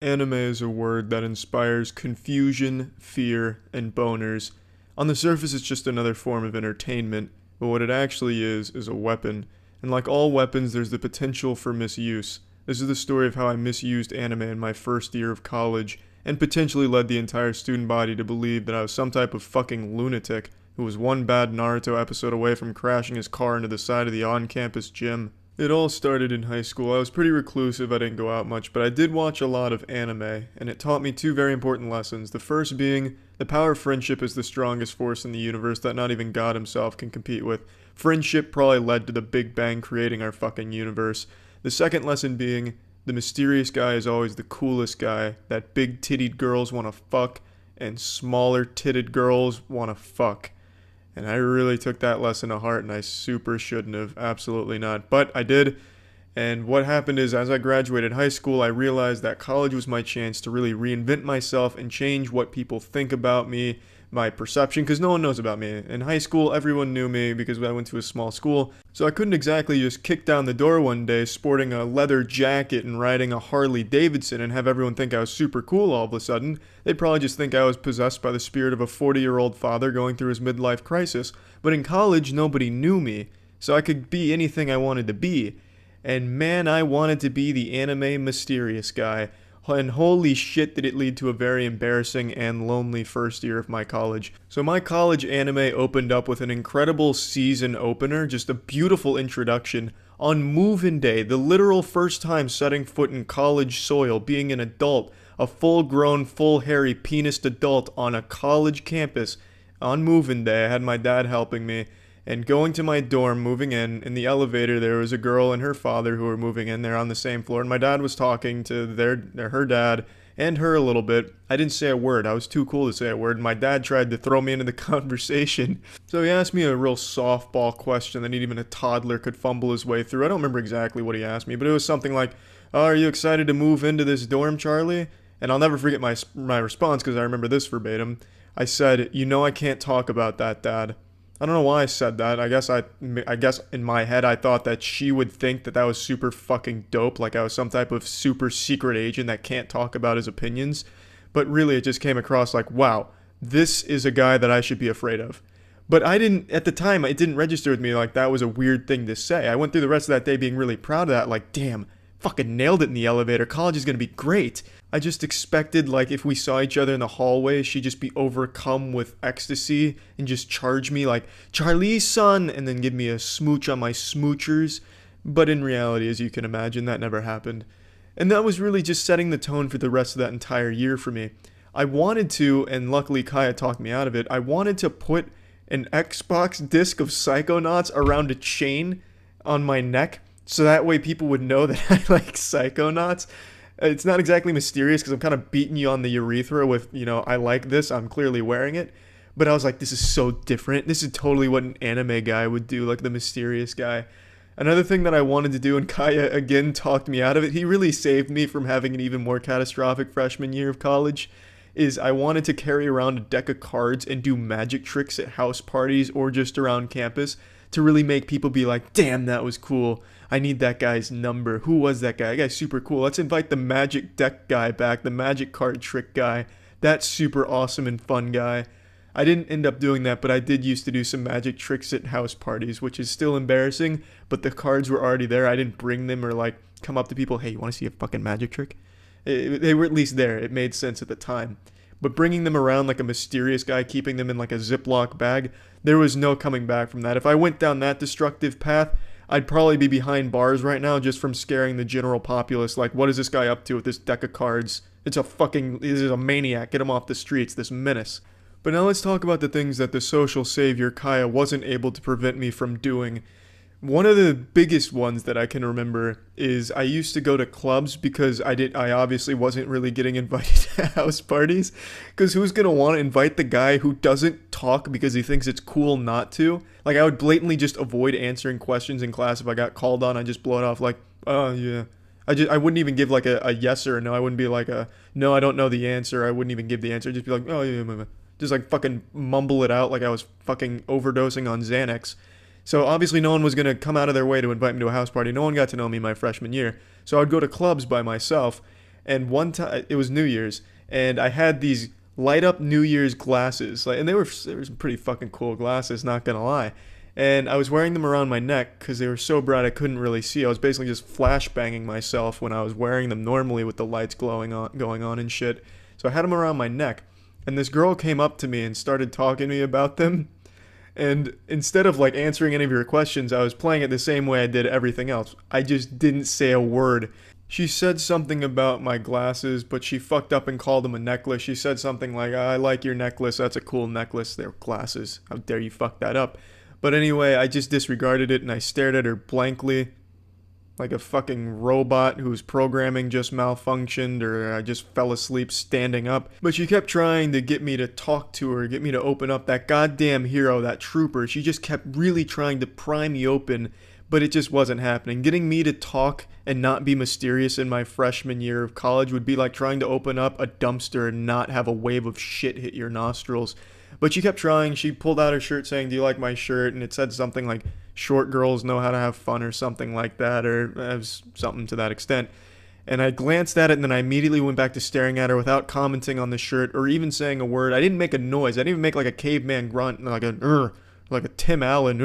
Anime is a word that inspires confusion, fear, and boners. On the surface, it's just another form of entertainment, but what it actually is a weapon. And like all weapons, there's the potential for misuse. This is the story of how I misused anime in my first year of college, and potentially led the entire student body to believe that I was some type of fucking lunatic who was one bad Naruto episode away from crashing his car into the side of the on-campus gym. It all started in high school. I was pretty reclusive, I didn't go out much, but I did watch a lot of anime, and it taught me two very important lessons. The first being, the power of friendship is the strongest force in the universe that not even God himself can compete with. Friendship probably led to the Big Bang creating our fucking universe. The second lesson being, the mysterious guy is always the coolest guy that big tittied girls want to fuck, and smaller titted girls want to fuck. And I really took that lesson to heart, and I super shouldn't have. Absolutely not. But I did. And what happened is, as I graduated high school, I realized that college was my chance to really reinvent myself and change what people think about me, my perception, because no one knows about me. In high school, everyone knew me because I went to a small school, so I couldn't exactly just kick down the door one day sporting a leather jacket and riding a Harley Davidson and have everyone think I was super cool all of a sudden. They'd probably just think I was possessed by the spirit of a 40-year-old father going through his midlife crisis. But in college, nobody knew me, so I could be anything I wanted to be. And man, I wanted to be the anime mysterious guy. And holy shit did it lead to a very embarrassing and lonely first year of my college. So my college anime opened up with an incredible season opener, just a beautiful introduction. On move-in day, the literal first time setting foot in college soil, being an adult, a full-grown, full-hairy, penised adult on a college campus. On move-in day, I had my dad helping me. And going to my dorm, moving in the elevator, there was a girl and her father who were moving in there on the same floor. And my dad was talking to her dad and her a little bit. I didn't say a word. I was too cool to say a word. My dad tried to throw me into the conversation. So he asked me a real softball question that even a toddler could fumble his way through. I don't remember exactly what he asked me, but it was something like, "Oh, are you excited to move into this dorm, Charlie?" And I'll never forget my response because I remember this verbatim. I said, "You know I can't talk about that, Dad." I don't know why I said that. I guess in my head I thought that she would think that was super fucking dope, like I was some type of super secret agent that can't talk about his opinions. But really it just came across like, wow, this is a guy that I should be afraid of. But at the time, it didn't register with me like that was a weird thing to say. I went through the rest of that day being really proud of that, like, damn, fucking nailed it in the elevator. College is gonna be great. I just expected, like, if we saw each other in the hallway, she'd just be overcome with ecstasy and just charge me like, "Charlie's son," and then give me a smooch on my smoochers. But in reality, as you can imagine, that never happened. And that was really just setting the tone for the rest of that entire year for me. I wanted to, and luckily Kaya talked me out of it, I wanted to put an Xbox disc of Psychonauts around a chain on my neck, so that way people would know that I like Psychonauts. It's not exactly mysterious because I'm kind of beating you on the urethra with, I like this, I'm clearly wearing it. But I was like, this is so different. This is totally what an anime guy would do, like the mysterious guy. Another thing that I wanted to do, and Kaya again talked me out of it, he really saved me from having an even more catastrophic freshman year of college, is I wanted to carry around a deck of cards and do magic tricks at house parties or just around campus to really make people be like, damn, that was cool. I need that guy's number. Who was that guy? That guy's super cool. Let's invite the magic deck guy back, the magic card trick guy. That super awesome and fun guy. I didn't end up doing that, but I did used to do some magic tricks at house parties, which is still embarrassing, but the cards were already there. I didn't bring them or like come up to people, "Hey, you want to see a fucking magic trick?" They were at least there. It made sense at the time. But bringing them around like a mysterious guy, keeping them in like a Ziploc bag, there was no coming back from that. If I went down that destructive path, I'd probably be behind bars right now just from scaring the general populace. Like, what is this guy up to with this deck of cards? This is a maniac. Get him off the streets, this menace. But now let's talk about the things that the social savior Kaya wasn't able to prevent me from doing. One of the biggest ones that I can remember is I used to go to clubs because I obviously wasn't really getting invited to house parties. Because who's going to want to invite the guy who doesn't talk because he thinks it's cool not to? Like, I would blatantly just avoid answering questions in class. If I got called on, I'd just blow it off like, "Oh, yeah." I wouldn't even give like a yes or a no. I wouldn't be like "No, I don't know the answer." I wouldn't even give the answer. I'd just be like, "Oh, yeah, yeah, yeah." Just like fucking mumble it out like I was fucking overdosing on Xanax. So obviously no one was going to come out of their way to invite me to a house party. No one got to know me my freshman year. So I'd go to clubs by myself. And one time, it was New Year's, and I had these light up New Year's glasses, like, and they were some pretty fucking cool glasses, not gonna lie. And I was wearing them around my neck because they were so bright I couldn't really see. I was basically just flashbanging myself when I was wearing them normally with the lights going on and shit. So I had them around my neck, and this girl came up to me and started talking to me about them. And instead of like answering any of your questions, I was playing it the same way I did everything else. I just didn't say a word. She said something about my glasses, but she fucked up and called them a necklace. She said something like, I like your necklace. That's a cool necklace. They're glasses. How dare you fuck that up? But anyway, I just disregarded it and I stared at her blankly like a fucking robot whose programming just malfunctioned, or I just fell asleep standing up. But she kept trying to get me to talk to her, get me to open up. That goddamn hero, that trooper, she just kept really trying to pry me open, but it just wasn't happening. Getting me to talk and not be mysterious in my freshman year of college would be like trying to open up a dumpster and not have a wave of shit hit your nostrils. But she kept trying. She pulled out her shirt saying, "Do you like my shirt?" And it said something like, "Short girls know how to have fun," or something like that, or something to that extent. And I glanced at it, and then I immediately went back to staring at her without commenting on the shirt or even saying a word. I didn't make a noise. I didn't even make like a caveman grunt, like a Tim Allen.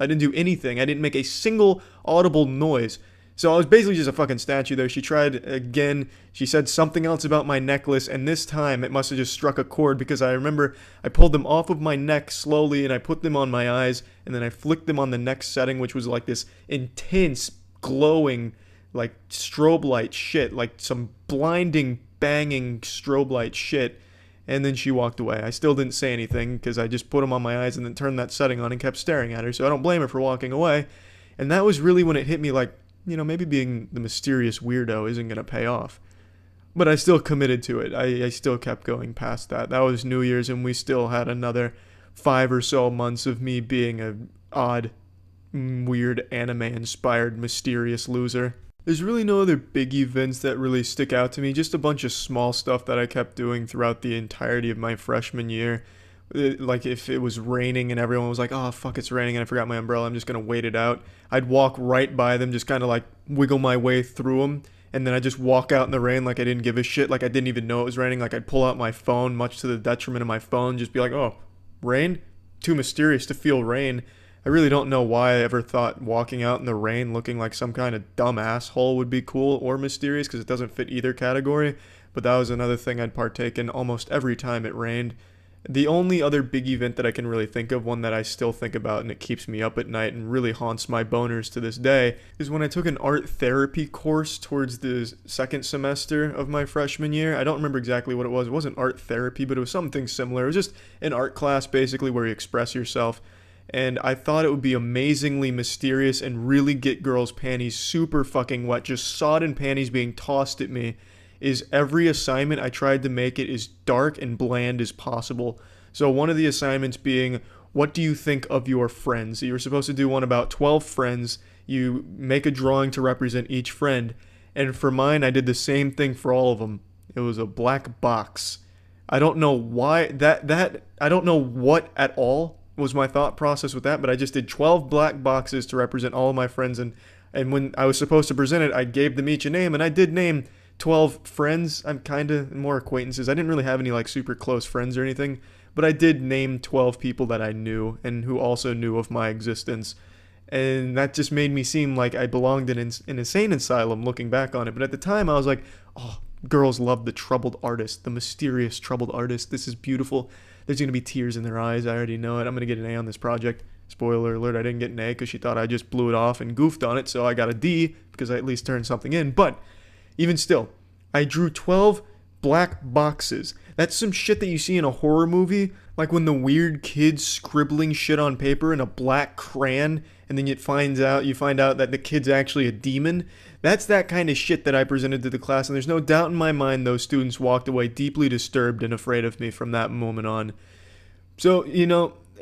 I didn't do anything. I didn't make a single audible noise. So I was basically just a fucking statue there. She tried again. She said something else about my necklace, and this time it must have just struck a chord, because I remember I pulled them off of my neck slowly and I put them on my eyes, and then I flicked them on the next setting, which was like this intense, glowing, like strobe light shit, like some blinding, banging strobe light shit. And then she walked away. I still didn't say anything because I just put them on my eyes and then turned that setting on and kept staring at her. So I don't blame her for walking away. And that was really when it hit me, like, maybe being the mysterious weirdo isn't going to pay off. But I still committed to it. I still kept going past that. That was New Year's, and we still had another 5 or so months of me being a odd, weird, anime-inspired, mysterious loser. There's really no other big events that really stick out to me, just a bunch of small stuff that I kept doing throughout the entirety of my freshman year. Like if it was raining and everyone was like, "Oh fuck, it's raining and I forgot my umbrella, I'm just gonna wait it out," I'd walk right by them, just kind of like wiggle my way through them, and then I'd just walk out in the rain like I didn't give a shit, like I didn't even know it was raining. Like I'd pull out my phone, much to the detriment of my phone, just be like, "Oh, rain? Too mysterious to feel rain." I really don't know why I ever thought walking out in the rain looking like some kind of dumb asshole would be cool or mysterious, because it doesn't fit either category. But that was another thing I'd partake in almost every time it rained. The only other big event that I can really think of, one that I still think about and it keeps me up at night and really haunts my boners to this day, is when I took an art therapy course towards the second semester of my freshman year. I don't remember exactly what it was. It wasn't art therapy, but it was something similar. It was just an art class basically where you express yourself. And I thought it would be amazingly mysterious and really get girls' panties super fucking wet, just sodden panties being tossed at me. Is every assignment I tried to make it as dark and bland as possible. So one of the assignments being, what do you think of your friends? You were supposed to do one about 12 friends. You make a drawing to represent each friend. And for mine, I did the same thing for all of them. It was a black box. I don't know why I don't know what at all was my thought process with that, but I just did 12 black boxes to represent all of my friends, and when I was supposed to present it, I gave them each a name, and I did name 12 friends. I'm kind of more acquaintances. I didn't really have any like super close friends or anything, but I did name 12 people that I knew and who also knew of my existence. And that just made me seem like I belonged in an insane asylum looking back on it. But at the time I was like, oh, girls love the troubled artist, the mysterious troubled artist. This is beautiful. There's going to be tears in their eyes. I already know it. I'm going to get an A on this project. Spoiler alert, I didn't get an A because she thought I just blew it off and goofed on it. So I got a D because I at least turned something in. But even still, I drew 12 black boxes. That's some shit that you see in a horror movie, like when the weird kid's scribbling shit on paper in a black crayon, and then you find out that the kid's actually a demon. That's that kind of shit that I presented to the class, and there's no doubt in my mind those students walked away deeply disturbed and afraid of me from that moment on. So,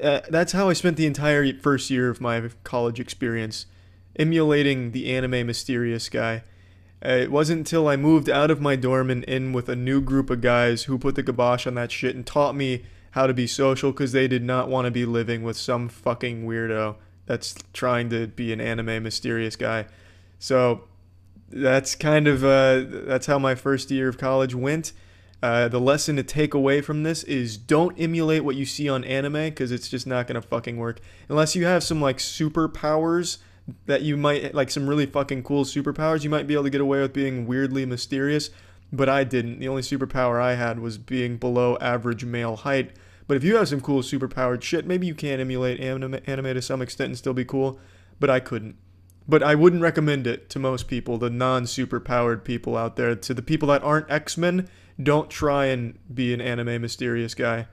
that's how I spent the entire first year of my college experience, emulating the anime mysterious guy. It wasn't until I moved out of my dorm and in with a new group of guys who put the kibosh on that shit and taught me how to be social, because they did not want to be living with some fucking weirdo that's trying to be an anime mysterious guy. So that's that's how my first year of college went. The lesson to take away from this is don't emulate what you see on anime because it's just not gonna fucking work unless you have some like superpowers that you might like some really fucking cool superpowers. You might be able to get away with being weirdly mysterious, but I didn't. The only superpower I had was being below average male height. But if you have some cool superpowered shit, maybe you can emulate anime to some extent and still be cool. But I couldn't. But I wouldn't recommend it to most people, the non-superpowered people out there. To the people that aren't X-Men, don't try and be an anime mysterious guy.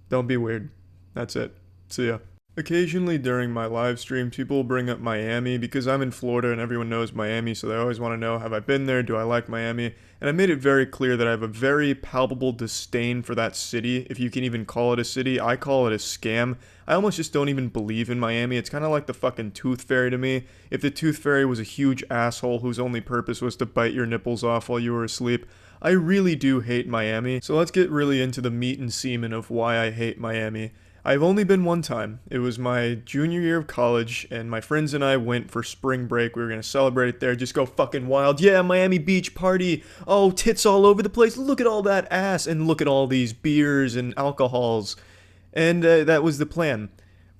Don't be weird. That's it. See ya. Occasionally during my live streams, people bring up Miami because I'm in Florida and everyone knows Miami, so they always want to know, have I been there? Do I like Miami? And I made it very clear that I have a very palpable disdain for that city, if you can even call it a city. I call it a scam. I almost just don't even believe in Miami. It's kind of like the fucking Tooth Fairy to me. If the Tooth Fairy was a huge asshole whose only purpose was to bite your nipples off while you were asleep, I really do hate Miami. So let's get really into the meat and semen of why I hate Miami. I've only been one time. It was my junior year of college, and my friends and I went for spring break. We were going to celebrate it there, just go fucking wild. Yeah, Miami Beach party. Oh, tits all over the place. Look at all that ass, and look at all these beers and alcohols. And that was the plan.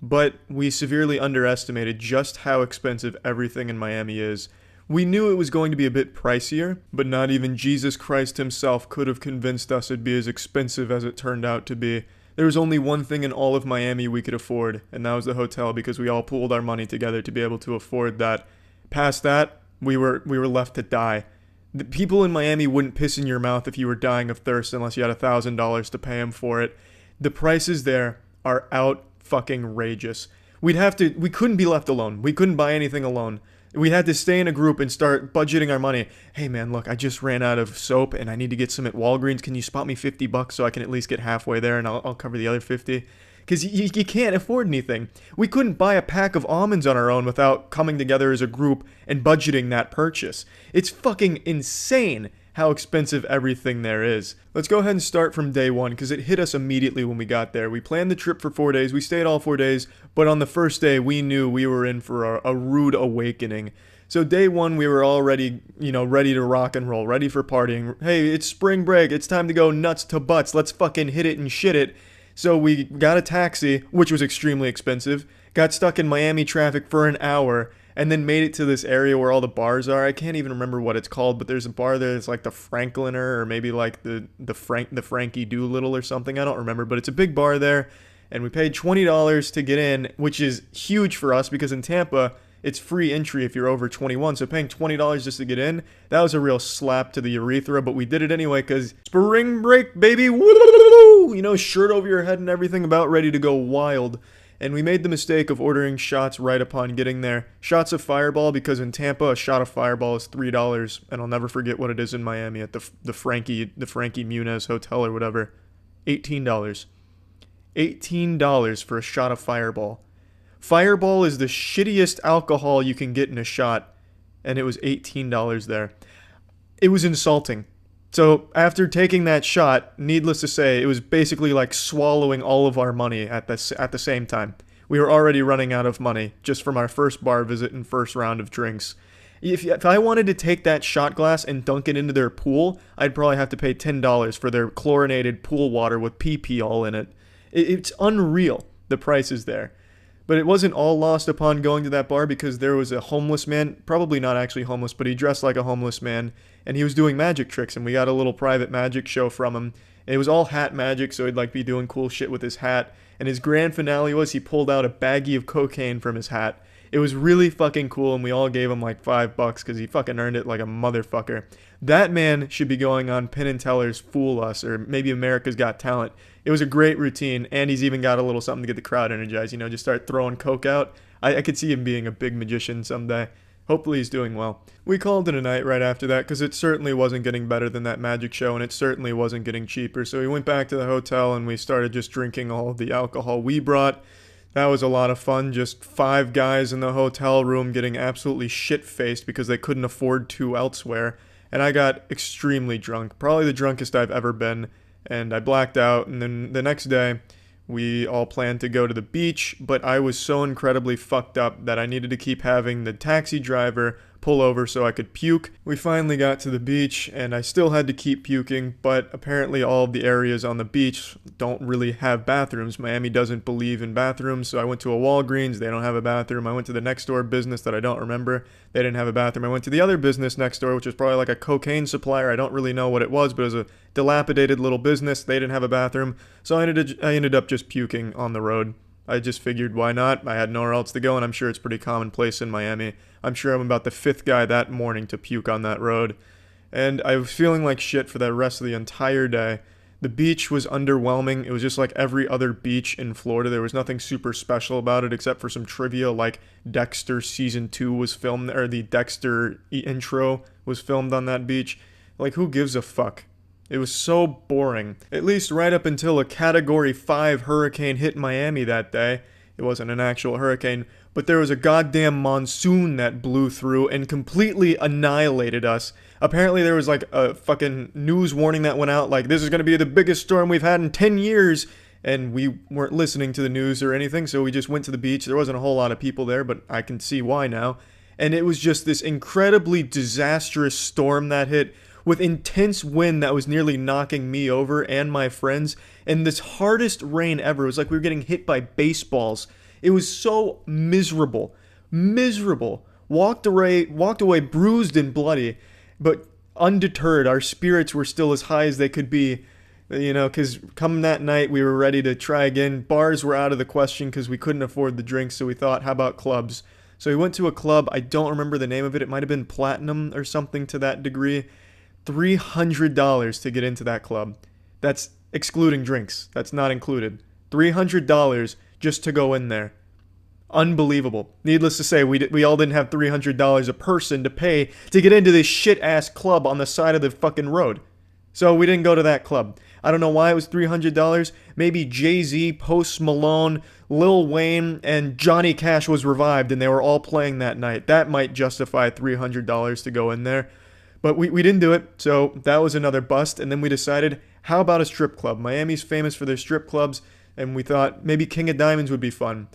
But we severely underestimated just how expensive everything in Miami is. We knew it was going to be a bit pricier, but not even Jesus Christ himself could have convinced us it'd be as expensive as it turned out to be. There was only one thing in all of Miami we could afford, and that was the hotel because we all pooled our money together to be able to afford that. Past that, we were left to die. The people in Miami wouldn't piss in your mouth if you were dying of thirst unless you had $1,000 to pay them for it. The prices there are out fucking rageous. We couldn't be left alone. We couldn't buy anything alone. We had to stay in a group and start budgeting our money. Hey man, look, I just ran out of soap and I need to get some at Walgreens. Can you spot me $50 so I can at least get halfway there and I'll cover the other 50? Because you can't afford anything. We couldn't buy a pack of almonds on our own without coming together as a group and budgeting that purchase. It's fucking insane how expensive everything there is. Let's go ahead and start from day one because it hit us immediately when we got there. We planned the trip for 4 days. We stayed all 4 days, but on the first day we knew we were in for a rude awakening. So day one we were already, ready to rock and roll, ready for partying. Hey, it's spring break. It's time to go nuts to butts. Let's fucking hit it and shit it. So we got a taxi, which was extremely expensive, got stuck in Miami traffic for an hour, and then made it to this area where all the bars are. I can't even remember what it's called, but there's a bar there that's like the Frankliner or maybe like the Frankie Doolittle or something. I don't remember, but it's a big bar there, and we paid $20 to get in, which is huge for us because in Tampa it's free entry if you're over 21. So paying $20 just to get in, that was a real slap to the urethra, but we did it anyway because spring break, baby. Woo! Shirt over your head and everything, about ready to go wild. And we made the mistake of ordering shots right upon getting there. Shots of Fireball, because in Tampa, a shot of Fireball is $3, and I'll never forget what it is in Miami at the Frankie Muniz Hotel or whatever. $18. $18 for a shot of Fireball. Fireball is the shittiest alcohol you can get in a shot, and it was $18 there. It was insulting. So after taking that shot, needless to say, it was basically like swallowing all of our money at the same time. We were already running out of money just from our first bar visit and first round of drinks. If I wanted to take that shot glass and dunk it into their pool, I'd probably have to pay $10 for their chlorinated pool water with pee all in it. It's unreal, the prices there. But it wasn't all lost upon going to that bar because there was a homeless man, probably not actually homeless, but he dressed like a homeless man, and he was doing magic tricks, and we got a little private magic show from him. And it was all hat magic, so he'd be doing cool shit with his hat. And his grand finale was he pulled out a baggie of cocaine from his hat. It was really fucking cool, and we all gave him $5 because he fucking earned it like a motherfucker. That man should be going on Penn and Teller's Fool Us, or maybe America's Got Talent. It was a great routine, and he's even got a little something to get the crowd energized. Just start throwing coke out. I could see him being a big magician someday. Hopefully he's doing well. We called it a night right after that because it certainly wasn't getting better than that magic show, and it certainly wasn't getting cheaper. So we went back to the hotel, and we started just drinking all of the alcohol we brought. That was a lot of fun, just 5 guys in the hotel room getting absolutely shit-faced because they couldn't afford to elsewhere. And I got extremely drunk, probably the drunkest I've ever been, and I blacked out. And then the next day, we all planned to go to the beach, but I was so incredibly fucked up that I needed to keep having the taxi driver pull over so I could puke. We finally got to the beach, and I still had to keep puking, but apparently all of the areas on the beach don't really have bathrooms. Miami doesn't believe in bathrooms, so I went to a Walgreens. They don't have a bathroom. I went to the next door business that I don't remember. They didn't have a bathroom. I went to the other business next door, which was probably like a cocaine supplier. I don't really know what it was, but it was a dilapidated little business. They didn't have a bathroom, so I ended up just puking on the road. I just figured, why not? I had nowhere else to go, and I'm sure it's pretty commonplace in Miami. I'm sure I'm about the 5th guy that morning to puke on that road. And I was feeling like shit for the rest of the entire day. The beach was underwhelming. It was just like every other beach in Florida. There was nothing super special about it except for some trivia, like Dexter Season 2 was filmed, or the Dexter intro was filmed on that beach. Like, who gives a fuck? It was so boring. At least right up until a Category 5 hurricane hit Miami that day. It wasn't an actual hurricane, but there was a goddamn monsoon that blew through and completely annihilated us. Apparently there was like a fucking news warning that went out, like, this is going to be the biggest storm we've had in 10 years. And we weren't listening to the news or anything, so we just went to the beach. There wasn't a whole lot of people there, but I can see why now. And it was just this incredibly disastrous storm that hit, with intense wind that was nearly knocking me over and my friends, and this hardest rain ever. It was like we were getting hit by baseballs. It was so miserable. Walked away bruised and bloody, but undeterred. Our spirits were still as high as they could be, because come that night we were ready to try again. Bars were out of the question because we couldn't afford the drinks, so we thought, how about clubs? So we went to a club. I don't remember the name of it. It might have been Platinum or something to that degree. $300 to get into that club. That's excluding drinks. That's not included. $300 just to go in there. Unbelievable. Needless to say, we all didn't have $300 a person to pay to get into this shit-ass club on the side of the fucking road. So we didn't go to that club. I don't know why it was $300. Maybe Jay-Z, Post Malone, Lil Wayne, and Johnny Cash was revived and they were all playing that night. That might justify $300 to go in there. But we didn't do it, so that was another bust. And then we decided, how about a strip club? Miami's famous for their strip clubs, and we thought maybe King of Diamonds would be fun.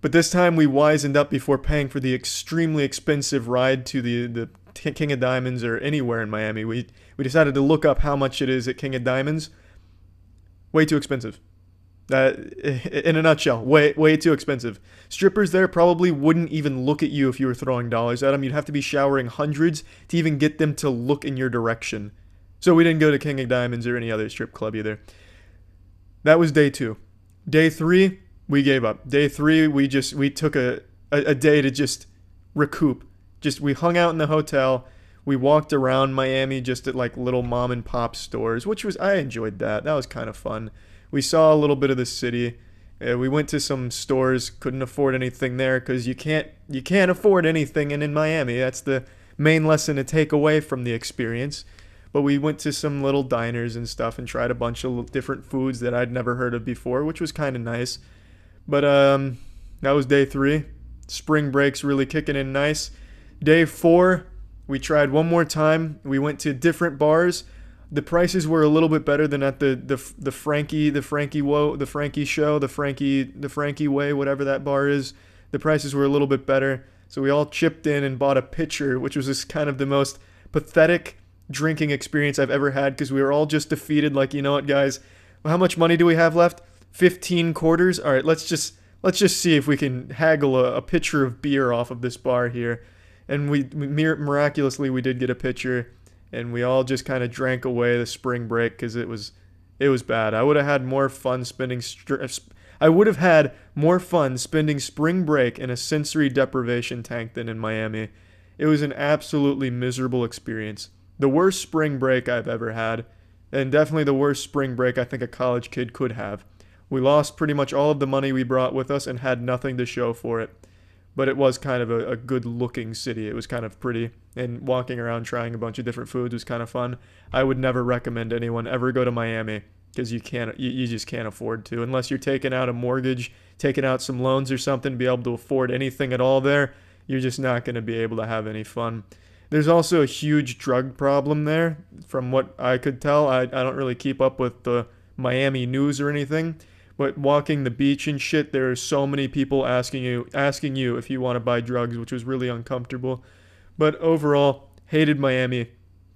But this time we wisened up before paying for the extremely expensive ride to the King of Diamonds or anywhere in Miami. We decided to look up how much it is at King of Diamonds. Way too expensive. In a nutshell, way too expensive. Strippers there probably wouldn't even look at you if you were throwing dollars at them. You'd have to be showering hundreds to even get them to look in your direction. So we didn't go to King of Diamonds or any other strip club either. That was day 2. Day 3, we gave up. Day 3, we took a day to just recoup. We hung out in the hotel. We walked around Miami just at like little mom and pop stores, I enjoyed that. That was kind of fun. We saw a little bit of the city. We went to some stores, couldn't afford anything there because you can't afford anything in Miami. That's the main lesson to take away from the experience. But we went to some little diners and stuff and tried a bunch of different foods that I'd never heard of before, which was kind of nice. But that was day 3. Spring break's really kicking in nice. Day 4, we tried one more time. We went to different bars. The prices were a little bit better than at the Frankie show, the Frankie Way, whatever that bar is. The prices were a little bit better. So we all chipped in and bought a pitcher, which was just kind of the most pathetic drinking experience I've ever had because we were all just defeated. Like, you know what, guys? How much money do we have left? 15 quarters? All right, let's just see if we can haggle a pitcher of beer off of this bar here. And miraculously we did get a pitcher. And we all just kind of drank away the spring break because it was bad. I would have had more fun spending spring break in a sensory deprivation tank than in Miami. It was an absolutely miserable experience. The worst spring break I've ever had, and definitely the worst spring break I think a college kid could have. We lost pretty much all of the money we brought with us and had nothing to show for it. But it was kind of a good-looking city. It was kind of pretty, and walking around trying a bunch of different foods was kind of fun. I would never recommend anyone ever go to Miami because you just can't afford to. Unless you're taking out a mortgage, taking out some loans or something, be able to afford anything at all there, you're just not going to be able to have any fun. There's also a huge drug problem there. From what I could tell, I don't really keep up with the Miami news or anything. But walking the beach and shit, there are so many people asking you if you want to buy drugs, which was really uncomfortable. But overall, hated Miami.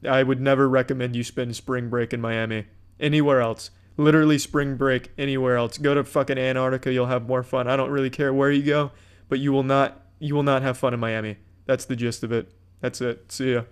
I would never recommend you spend spring break in Miami. Anywhere else. Literally spring break anywhere else. Go to fucking Antarctica, you'll have more fun. I don't really care where you go, but you will not have fun in Miami. That's the gist of it. That's it. See ya.